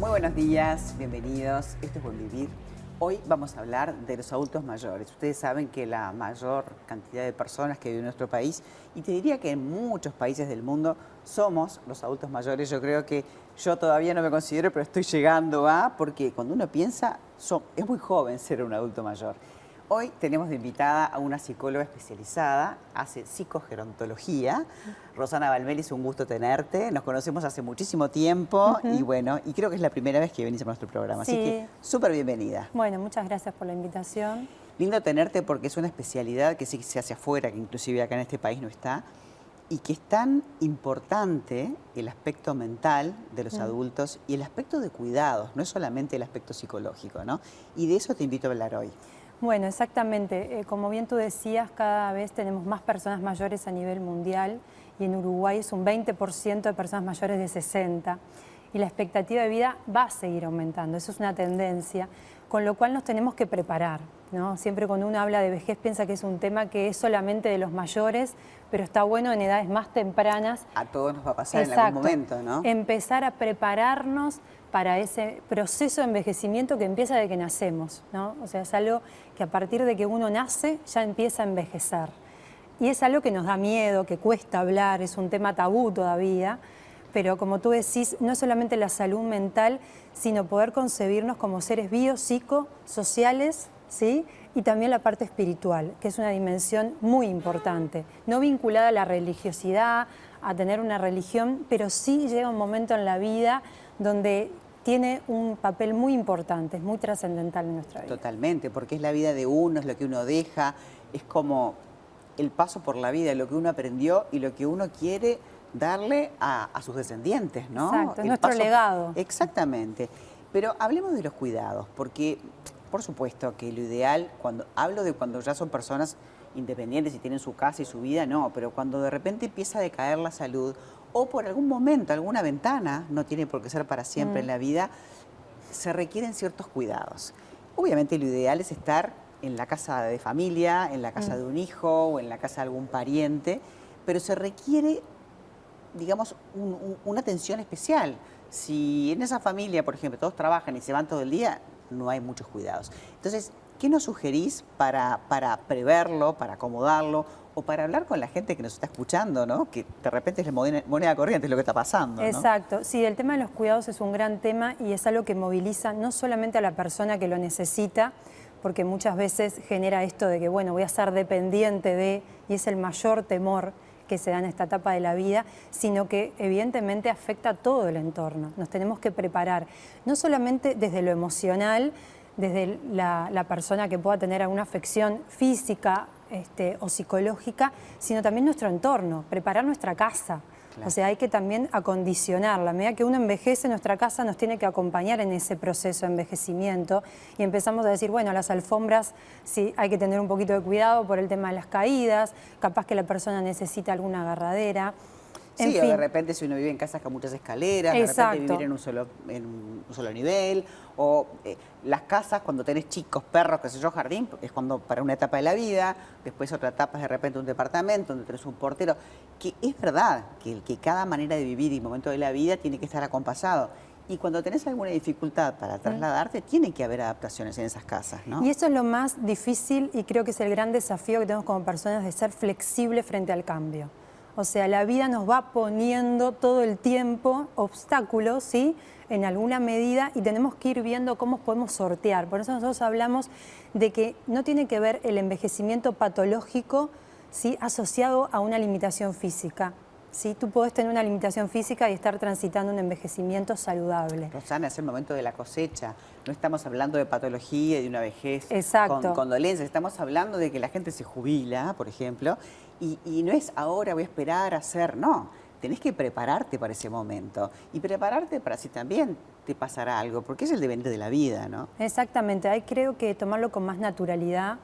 Muy buenos días, bienvenidos. Esto es Buen Vivir. Hoy vamos a hablar de los adultos mayores. Ustedes saben que la mayor cantidad de personas que viven en nuestro país, y te diría que en muchos países del mundo, somos los adultos mayores. Yo creo que yo todavía no me considero, pero estoy llegando a, porque cuando uno piensa, es muy joven ser un adulto mayor. Hoy tenemos de invitada a una psicóloga especializada, hace psicogerontología. Rosana Balmeli, es un gusto tenerte. Nos conocemos hace muchísimo tiempo y bueno, y creo que es la primera vez que venís a nuestro programa. Sí. Así que súper bienvenida. Bueno, muchas gracias por la invitación. Lindo tenerte porque es una especialidad que sí se hace afuera, que inclusive acá en este país no está, y que es tan importante el aspecto mental de los adultos y el aspecto de cuidados, no es solamente el aspecto psicológico, ¿no? Y de eso te invito a hablar hoy. Bueno, exactamente. Como bien tú decías, cada vez tenemos más personas mayores a nivel mundial y en Uruguay es un 20% de personas mayores de 60 y la expectativa de vida va a seguir aumentando. Eso es una tendencia, con lo cual nos tenemos que preparar, ¿no? Siempre cuando uno habla de vejez piensa que es un tema que es solamente de los mayores, pero está bueno en edades más tempranas. A todos nos va a pasar. Exacto, en algún momento, ¿no? Empezar a prepararnos para ese proceso de envejecimiento que empieza desde que nacemos, ¿no? O sea, es algo que a partir de que uno nace ya empieza a envejecer. Y es algo que nos da miedo, que cuesta hablar, es un tema tabú todavía, pero como tú decís, no solamente la salud mental, sino poder concebirnos como seres biopsicosociales, ¿sí? Y también la parte espiritual, que es una dimensión muy importante, no vinculada a la religiosidad, a tener una religión, pero sí llega un momento en la vida donde tiene un papel muy importante, es muy trascendental en nuestra vida. Totalmente, porque es la vida de uno, es lo que uno deja, es como el paso por la vida, lo que uno aprendió y lo que uno quiere darle a sus descendientes, ¿no? Exacto, es nuestro legado. Exactamente. Pero hablemos de los cuidados, porque por supuesto que lo ideal, hablo de cuando ya son personas independientes y tienen su casa y su vida, no, pero cuando de repente empieza a decaer la salud o por algún momento, alguna ventana, no tiene por qué ser para siempre en la vida, se requieren ciertos cuidados. Obviamente lo ideal es estar en la casa de familia, en la casa de un hijo o en la casa de algún pariente, pero se requiere, digamos, una atención especial. Si en esa familia, por ejemplo, todos trabajan y se van todo el día, no hay muchos cuidados. Entonces, ¿qué nos sugerís para preverlo, para acomodarlo o para hablar con la gente que nos está escuchando, ¿no? Que de repente es moneda corriente, es lo que está pasando, ¿no? Exacto. Sí, el tema de los cuidados es un gran tema y es algo que moviliza no solamente a la persona que lo necesita, porque muchas veces genera esto de que, bueno, voy a ser dependiente de, y es el mayor temor que se da en esta etapa de la vida, sino que evidentemente afecta a todo el entorno. Nos tenemos que preparar, no solamente desde lo emocional, desde la persona que pueda tener alguna afección física o psicológica, sino también nuestro entorno, preparar nuestra casa. Claro. O sea, hay que también acondicionarla. A medida que uno envejece, nuestra casa nos tiene que acompañar en ese proceso de envejecimiento y empezamos a decir, bueno, las alfombras sí hay que tener un poquito de cuidado por el tema de las caídas, capaz que la persona necesita alguna agarradera. Sí, o de repente si uno vive en casas con muchas escaleras, de repente vivir en un solo nivel, o las casas cuando tenés chicos, perros, qué sé yo, jardín, es cuando para una etapa de la vida, después otra etapa es de repente un departamento donde tenés un portero, que es verdad que cada manera de vivir y momento de la vida tiene que estar acompasado. Y cuando tenés alguna dificultad para trasladarte, tiene que haber adaptaciones en esas casas, ¿no? Y eso es lo más difícil y creo que es el gran desafío que tenemos como personas de ser flexibles frente al cambio. O sea, la vida nos va poniendo todo el tiempo obstáculos, ¿sí?, en alguna medida y tenemos que ir viendo cómo podemos sortear. Por eso nosotros hablamos de que no tiene que ver el envejecimiento patológico, ¿sí?, asociado a una limitación física. ¿Sí? Tú podés tener una limitación física y estar transitando un envejecimiento saludable. Rosana, es el momento de la cosecha. No estamos hablando de patología y de una vejez con dolencias. Estamos hablando de que la gente se jubila, por ejemplo, y no es ahora voy a esperar a hacer, no. Tenés que prepararte para ese momento y prepararte para si también te pasará algo, porque es el devenir de la vida, ¿no? Exactamente, hay creo que tomarlo con más naturalidad,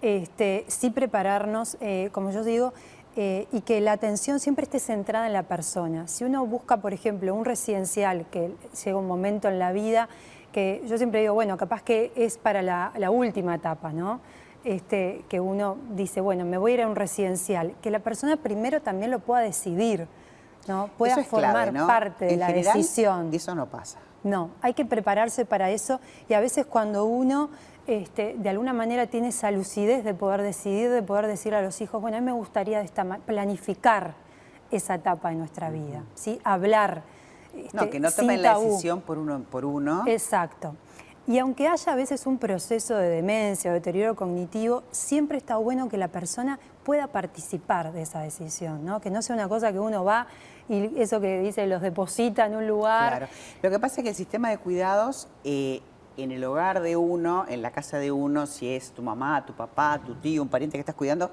sí prepararnos, como yo digo, y que la atención siempre esté centrada en la persona. Si uno busca, por ejemplo, un residencial, que llega un momento en la vida que yo siempre digo, bueno, capaz que es para la última etapa, ¿no? Que uno dice, bueno, me voy a ir a un residencial, que la persona primero también lo pueda decidir. ¿no? Pueda Eso es formar clave, ¿no? parte de En la general, decisión. eso no pasa. No, hay que prepararse para eso y a veces cuando uno de alguna manera tiene esa lucidez de poder decidir, de poder decir a los hijos, bueno, a mí me gustaría planificar esa etapa de nuestra vida, ¿sí? Hablar No, que no sin tomen la tabú. decisión por uno. Exacto. Y aunque haya a veces un proceso de demencia o deterioro cognitivo, siempre está bueno que la persona pueda participar de esa decisión, ¿no? Que no sea una cosa que uno va y eso que dice los deposita en un lugar. Claro. Lo que pasa es que el sistema de cuidados en el hogar de uno, en la casa de uno, si es tu mamá, tu papá, tu tío, un pariente que estás cuidando,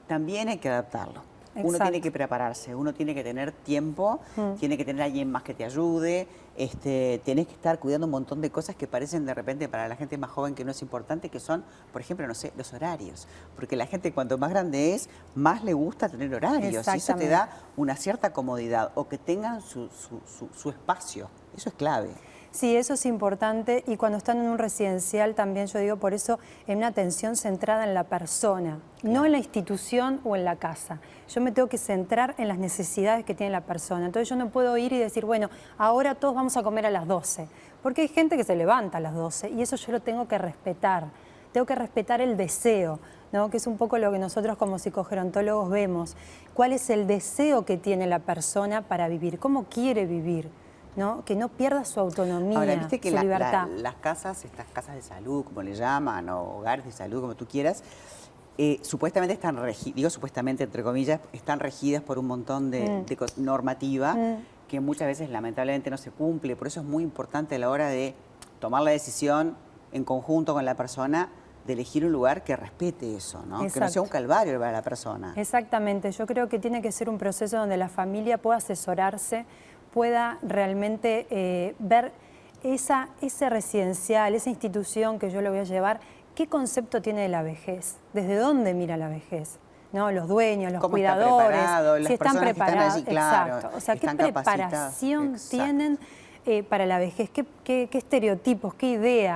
también hay que adaptarlo. Uno Exacto. tiene que prepararse, uno tiene que tener tiempo, tiene que tener a alguien más que te ayude, tenés que estar cuidando un montón de cosas que parecen de repente para la gente más joven que no es importante, que son, por ejemplo, no sé, los horarios. Porque la gente cuanto más grande es, más le gusta tener horarios. Y eso te da una cierta comodidad o que tengan su espacio. Eso es clave. Sí, eso es importante y cuando están en un residencial también, yo digo, por eso en una atención centrada en la persona, no en la institución o en la casa. Yo me tengo que centrar en las necesidades que tiene la persona. Entonces yo no puedo ir y decir, bueno, ahora todos vamos a comer a las 12, porque hay gente que se levanta a las 12 y eso yo lo tengo que respetar. Tengo que respetar el deseo, ¿no? Que es un poco lo que nosotros como psicogerontólogos vemos. ¿Cuál es el deseo que tiene la persona para vivir? ¿Cómo quiere vivir? ¿No? Que no pierda su autonomía, ahora, viste que su libertad. Las casas, estas casas de salud, como le llaman, o hogares de salud, como tú quieras, supuestamente están regidas, digo supuestamente entre comillas, están regidas por un montón de normativa que muchas veces lamentablemente no se cumple. Por eso es muy importante a la hora de tomar la decisión en conjunto con la persona de elegir un lugar que respete eso, ¿no? Que no sea un calvario para la persona. Exactamente, yo creo que tiene que ser un proceso donde la familia pueda asesorarse, pueda realmente ver ese residencial, esa institución que yo le voy a llevar, qué concepto tiene de la vejez, desde dónde mira la vejez, ¿no? Los dueños, los cuidadores, si están preparados, allí, claro, exacto. O sea, qué preparación tienen para la vejez, qué estereotipos, qué idea.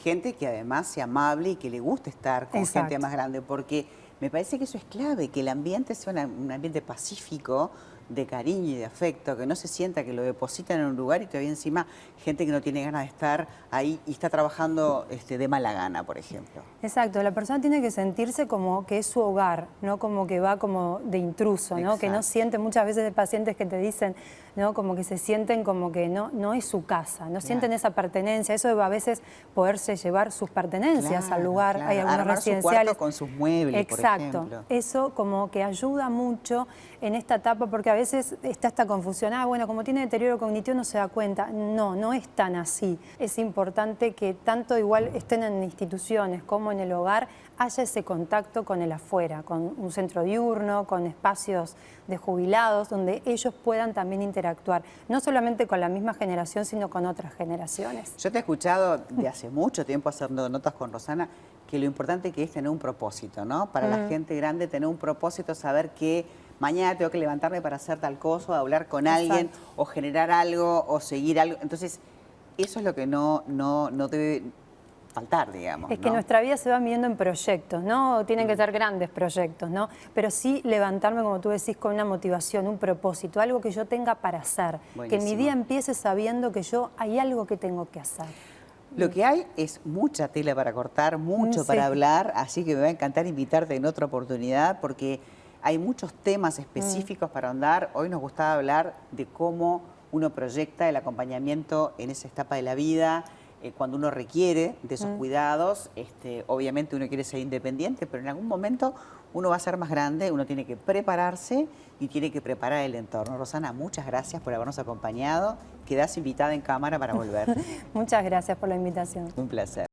Gente que además sea amable y que le guste estar con gente más grande, porque me parece que eso es clave, que el ambiente sea un ambiente pacífico, de cariño y de afecto, que no se sienta que lo depositan en un lugar y todavía encima gente que no tiene ganas de estar ahí y está trabajando de mala gana, por ejemplo. Exacto, la persona tiene que sentirse como que es su hogar, no como que va como de intruso, ¿no? Exacto. Que no siente, muchas veces hay pacientes que te dicen, ¿no? Como que se sienten como que no es su casa, no sienten esa pertenencia, eso de a veces poderse llevar sus pertenencias al lugar, hay algunos armar residenciales. su cuarto con sus muebles, exacto, por ejemplo. Eso como que ayuda mucho en esta etapa porque a veces está esta confusión, bueno, como tiene deterioro cognitivo no se da cuenta, no es tan así. Es importante que tanto igual estén en instituciones como en el hogar, haya ese contacto con el afuera, con un centro diurno, con espacios de jubilados, donde ellos puedan también interactuar, no solamente con la misma generación, sino con otras generaciones. Yo te he escuchado de hace mucho tiempo haciendo notas con Rosana, que lo importante que es tener un propósito, ¿no? Para la gente grande tener un propósito, saber que mañana tengo que levantarme para hacer tal cosa, o hablar con alguien, o generar algo, o seguir algo. Entonces, eso es lo que no debe faltar, digamos. Es que nuestra vida se va midiendo en proyectos, ¿no? Tienen que ser grandes proyectos, ¿no? Pero sí levantarme, como tú decís, con una motivación, un propósito, algo que yo tenga para hacer. Buenísimo. Que mi día empiece sabiendo que hay algo que tengo que hacer. Lo que hay es mucha tela para cortar, mucho para hablar, así que me va a encantar invitarte en otra oportunidad porque hay muchos temas específicos para ahondar. Hoy nos gustaba hablar de cómo uno proyecta el acompañamiento en esa etapa de la vida, cuando uno requiere de esos cuidados. Obviamente uno quiere ser independiente, pero en algún momento uno va a ser más grande, uno tiene que prepararse y tiene que preparar el entorno. Rosana, muchas gracias por habernos acompañado. Quedás invitada en cámara para volver. Muchas gracias por la invitación. Un placer.